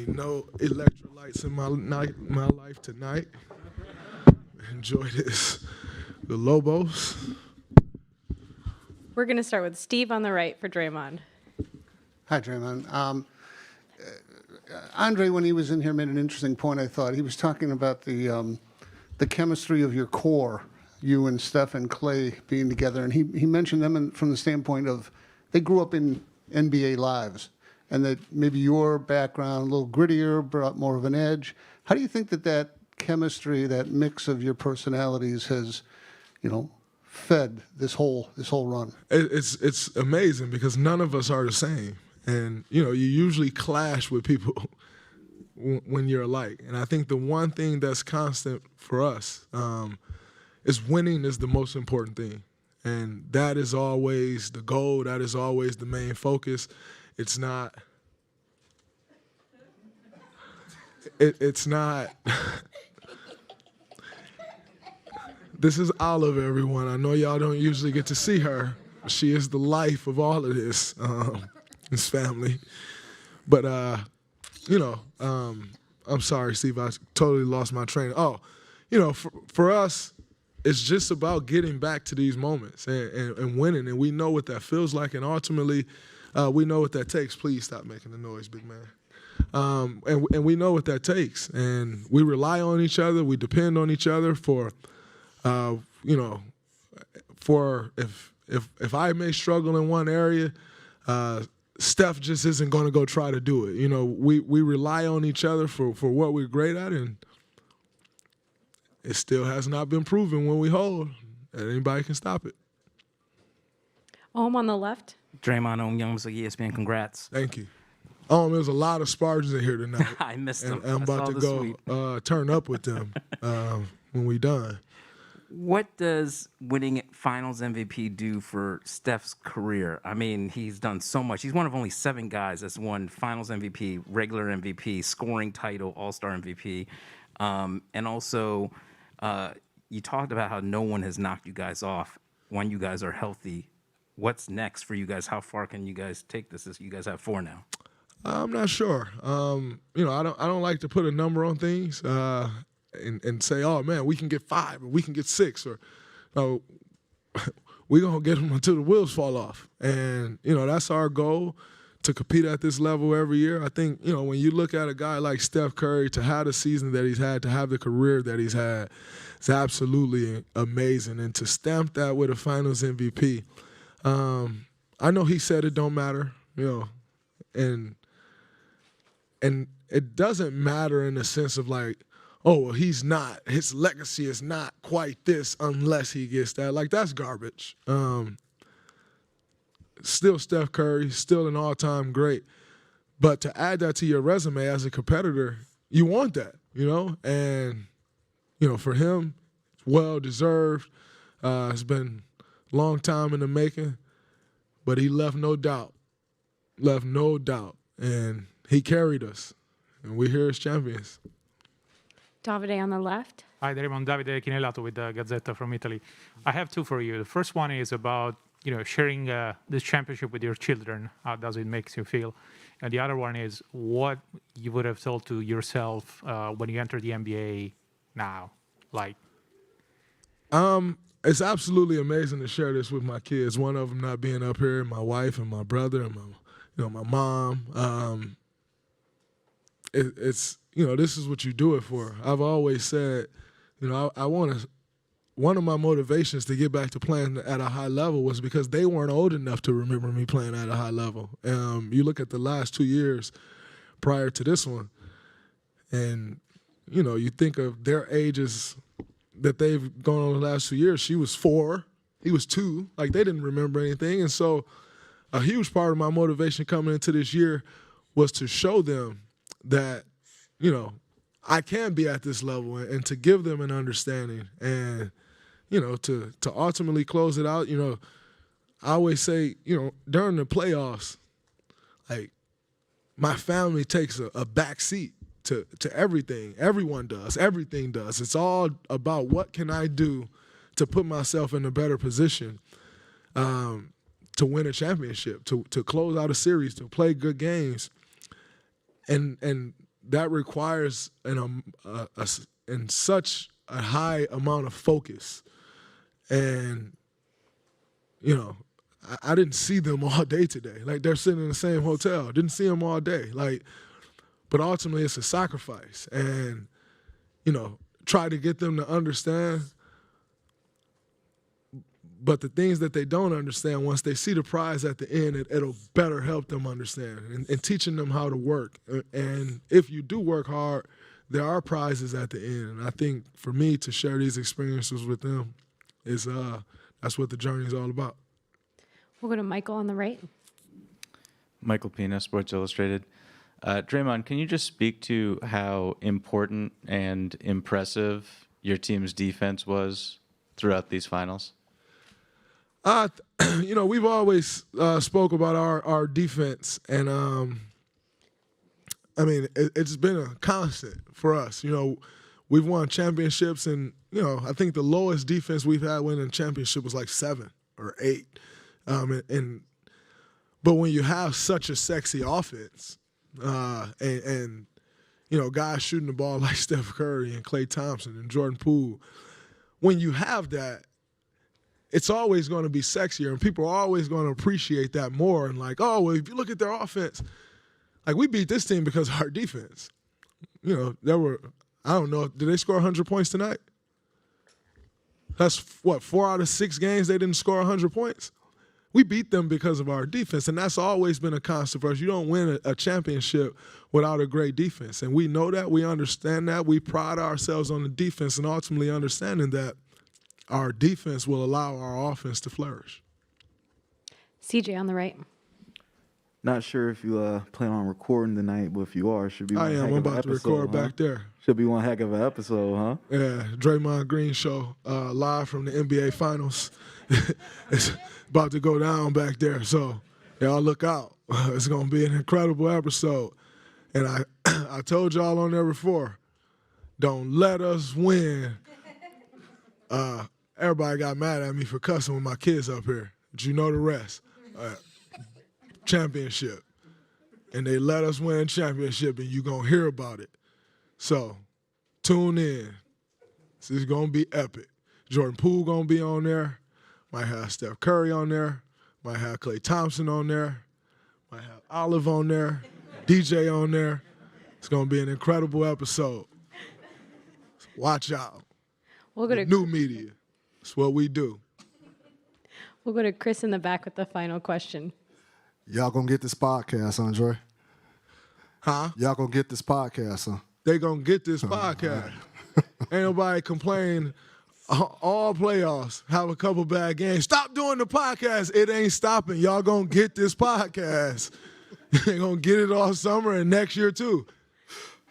need no electrolytes in my life tonight. Enjoy this. The Lobos. We're going to start with Steve on the right for Draymond. Hi, Draymond. Andre, when he was in here, made an interesting point, I thought. He was talking about the chemistry of your core, you and Steph and Clay being together. And he mentioned them from the standpoint of they grew up in NBA lives, and that maybe your background, a little grittier, brought more of an edge. How do you think that chemistry, that mix of your personalities has, fed this whole run? It's amazing because none of us are the same. And, you usually clash with people when you're alike. And I think the one thing that's constant for us is winning is the most important thing. And that is always the goal. That is always the main focus. It's not it's not This is Olive, everyone. I know y'all don't usually get to see her. She is the life of all of this. His family. But, I'm sorry, Steve, I totally lost my train. For us, it's just about getting back to these moments and winning, and we know what that feels like, and ultimately, we know what that takes. Please stop making the noise, big man. And we know what that takes, and we rely on each other. We depend on each other for if I may struggle in one area, Steph just isn't going to go try to do it. We rely on each other for what we're great at, and it still has not been proven when we hold that anybody can stop it. On the left. Draymond, Young, ESPN, congrats. Thank you. There's a lot of Spartans in here tonight. I missed them. And I'm about to go turn up with them when we done. What does winning Finals MVP do for Steph's career? I mean, he's done so much. He's one of only 7 guys that's won Finals MVP, regular MVP, scoring title, All-Star MVP. And also, you talked about how no one has knocked you guys off when you guys are healthy. What's next for you guys? How far can you guys take this? You guys have 4 now. I'm not sure. I don't like to put a number on things. And say, oh, man, we can get 5 or we can get 6 or we're going to get them until the wheels fall off. And, that's our goal, to compete at this level every year. I think, when you look at a guy like Steph Curry, to have the season that he's had, to have the career that he's had, it's absolutely amazing. And to stamp that with a Finals MVP, I know he said it don't matter, and it doesn't matter in the sense of like, oh, well, his legacy is not quite this unless he gets that. Like, that's garbage. Still Steph Curry, still an all-time great. But to add that to your resume as a competitor, you want that, And, for him, it's well-deserved. It's been a long time in the making. But he left no doubt. And he carried us. And we're here as champions. Davide on the left. Hi, Draymond. Davide Chinellato with the Gazzetta from Italy. I have 2 for you. The first one is about sharing this championship with your children. How does it make you feel? And the other one is what you would have told to yourself when you entered the NBA now. It's absolutely amazing to share this with my kids. One of them not being up here, my wife and my brother and my mom. It's this is what you do it for. I've always said, I want to. One of my motivations to get back to playing at a high level was because they weren't old enough to remember me playing at a high level. You look at the last 2 years prior to this one, and you think of their ages that they've gone on the last 2 years. She was 4, he was 2. Like, they didn't remember anything, and so a huge part of my motivation coming into this year was to show them that, I can be at this level and to give them an understanding and, to ultimately close it out. I always say, during the playoffs, like, my family takes a back seat to everything. Everyone does. Everything does. It's all about what can I do to put myself in a better position to win a championship, to close out a series, to play good games. And that requires in such a high amount of focus. And, you know, I didn't see them all day today. Like, they're sitting in the same hotel. Didn't see them all day. Like, but ultimately it's a sacrifice. And, you know, try to get them to understand. But the things that they don't understand, once they see the prize at the end, it'll better help them understand and teaching them how to work. And if you do work hard, there are prizes at the end. And I think for me to share these experiences with them is that's what the journey is all about. We'll go to Michael on the right. Michael Pina, Sports Illustrated. Draymond, can you just speak to how important and impressive your team's defense was throughout these finals? You know, we've always spoke about our defense, and I mean, it's been a constant for us. You know, we've won championships, and, you know, I think the lowest defense we've had winning a championship was like 7 or 8. But when you have such a sexy offense, and you know, guys shooting the ball like Steph Curry and Klay Thompson and Jordan Poole, when you have that, it's always going to be sexier, and people are always going to appreciate that more. And like, oh, well, if you look at their offense, like, we beat this team because of our defense. You know, there were, I don't know, did they score 100 points tonight? That's what, 4 out of 6 games they didn't score 100 points? We beat them because of our defense, and that's always been a constant for us. You don't win a championship without a great defense, and we know that. We understand that. We pride ourselves on the defense and ultimately understanding that our defense will allow our offense to flourish. CJ on the right. Not sure if you plan on recording tonight, but if you are, should be one I heck am. of I'm an about to episode, record back there. Should be one heck of an episode, huh? Yeah, Draymond Green show, live from the NBA Finals. It's about to go down back there, so y'all look out. It's going to be an incredible episode. And I told y'all on there before, don't let us win. Everybody got mad at me for cussing with my kids up here, but you know the rest. Championship. And they let us win a championship, and you're going to hear about it. So tune in. This is going to be epic. Jordan Poole going to be on there. Might have Steph Curry on there. Might have Klay Thompson on there. Might have Olive on there. DJ on there. It's going to be an incredible episode. Watch out. We'll go to New media. That's what we do. We'll go to Chris in the back with the final question. Y'all gonna get this podcast, Andre? Huh? Y'all gonna get this podcast, huh? They going to get this podcast. Ain't nobody complain all playoffs, have a couple bad games. Stop doing the podcast. It ain't stopping. Y'all going to get this podcast. You're going to get it all summer and next year too.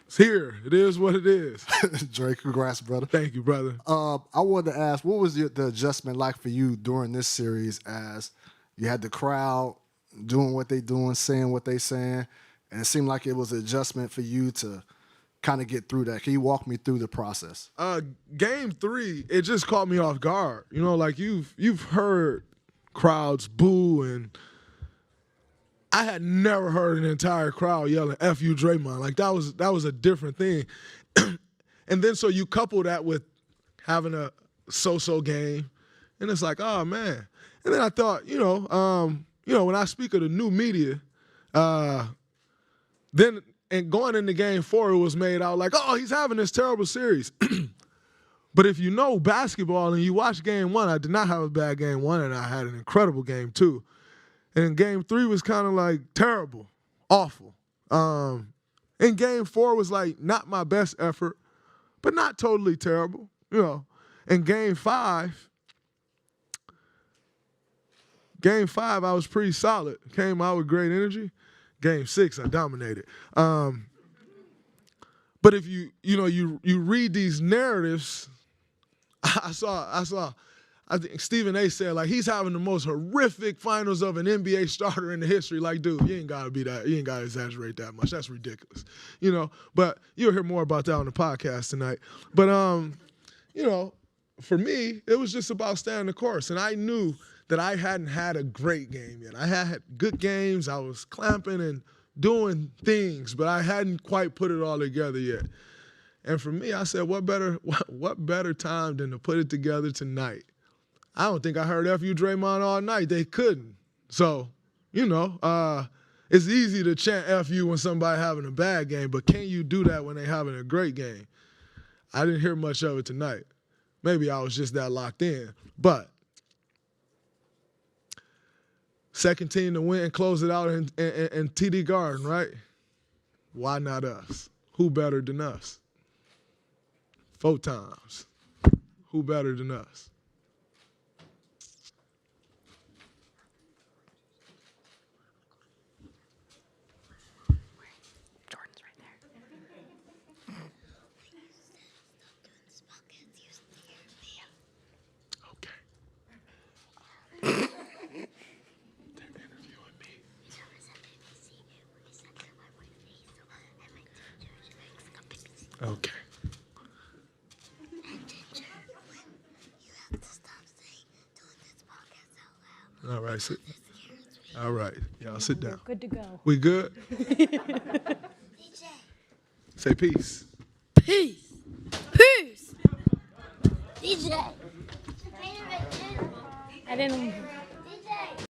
It's here. It is what it is. Dre, congrats, brother. Thank you, brother. I wanted to ask, what was the adjustment like for you during this series as you had the crowd doing what they doing, saying what they saying, and it seemed like it was an adjustment for you to kind of get through that. Can you walk me through the process? Game 3, it just caught me off guard. You know, like you've heard crowds boo, and I had never heard an entire crowd yelling "F you, Draymond." Like that was a different thing. And then so you couple that with having a so-so game, and it's like, oh man. And then I thought, when I speak of the new media, then and going into game 4, it was made out like, oh, he's having this terrible series. But if you know basketball and you watch game 1, I did not have a bad game 1, and I had an incredible game 2. And game 3 was kind of like terrible, awful. And game 4 was like not my best effort, but not totally terrible, And game 5, I was pretty solid. Came out with great energy. Game 6, I dominated. But if you read these narratives, I think Stephen A. said, like, he's having the most horrific finals of an NBA starter in the history. Like, dude, you ain't got to be that. You ain't got to exaggerate that much. That's ridiculous. But you'll hear more about that on the podcast tonight. But, for me, it was just about staying the course. And I knew that I hadn't had a great game yet. I had good games. I was clamping and doing things, but I hadn't quite put it all together yet. And for me, I said, what better time than to put it together tonight? I don't think I heard FU Draymond all night. They couldn't. So, it's easy to chant FU when somebody having a bad game, but can you do that when they having a great game? I didn't hear much of it tonight. Maybe I was just that locked in. But second team to win and close it out in TD Garden, right? Why not us? Who better than us? 4 times. Who better than us? Jordan's right there. Okay. They're interviewing me. Okay. All right, sit. All right, y'all sit down. Good to go. We good? Say peace. Peace. Peace. DJ. I didn't.